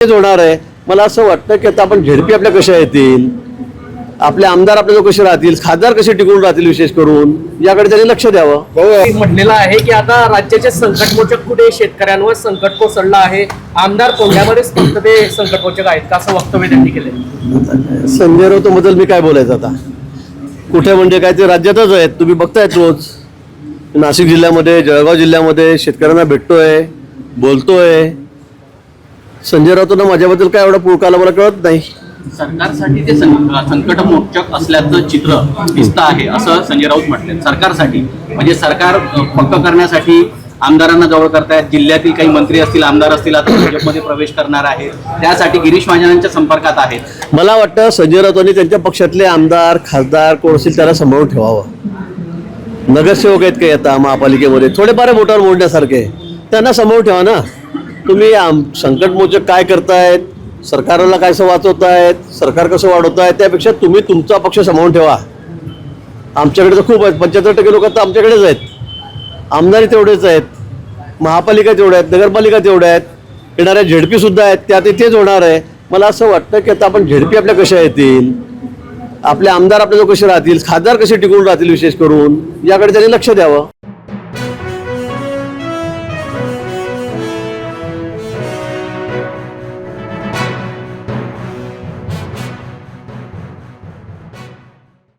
तेच होणार आहे. मला असं वाटतं की आता आपण झेडपी आपल्या कशा येतील, आपले आमदार आपल्या कसे राहतील, खासदार कसे टिकून राहतील, विशेष करून याकडे त्यांनी लक्ष द्यावं. म्हटलेलं आहे की आता राज्याचे संकटमोचक कुठे शेतकऱ्यांवर संकट कोसळलं आहे, आमदार कोंढ्यामध्येच फक्त ते संकटमोचक आहेत का, असं वक्तव्य त्यांनी केलं. संजय राऊत बद्दल मी काय बोलायचं आता, कुठे म्हणजे काय, ते राज्यातच आहेत, तुम्ही बघतायत रोज. नाशिक जिल्ह्यामध्ये, जळगाव जिल्ह्यामध्ये शेतकऱ्यांना भेटतोय, बोलतोय. संजय राऊतांना माझ्याबद्दल काय एवढा पुळकाला मला कळत नाही. सरकारसाठी ते संकटमोचक असल्याचं चित्र दिसतं आहे असं संजय राऊत म्हटले. सरकारसाठी म्हणजे सरकार पक्क करण्यासाठी आमदारांना जवळ करतायत, जिल्ह्यातील काही मंत्री असतील, आमदार असतील, आता भाजपमध्ये प्रवेश करणार आहेत, त्यासाठी गिरीश महाजनांच्या संपर्कात आहेत. मला वाटतं संजय राऊतांनी त्यांच्या पक्षातले आमदार, खासदार कोण असतील त्याला सांभाळून ठेवावं. नगरसेवक आहेत काही आता महापालिकेमध्ये, थोडेफार बोटावर मोडण्यासारखे, त्यांना सांभाळून ठेवा ना. तुम्ही संकटमोचक काय करतायत, सरकारला काय वाचवतायत, सरकार कसं वाढवतायत, त्यापेक्षा तुम्ही तुमचा पक्ष सांभाळून ठेवा. आमच्याकडे तर खूप आहेत, 75% लोक तर आमच्याकडेच आहेत, आमदारी तेवढेच आहेत, महापालिका तेवढ्या आहेत, नगरपालिका तेवढ्या आहेत, येणाऱ्या झेडपी सुद्धा आहेत, त्यात तेच होणार आहे. मला असं वाटतं की आता आपण झेडपी आपल्या कशा येतील, आपले आमदार आपल्या कसे राहतील, खासदार कसे टिकून राहतील, विशेष करून याकडे त्यांनी लक्ष द्यावं.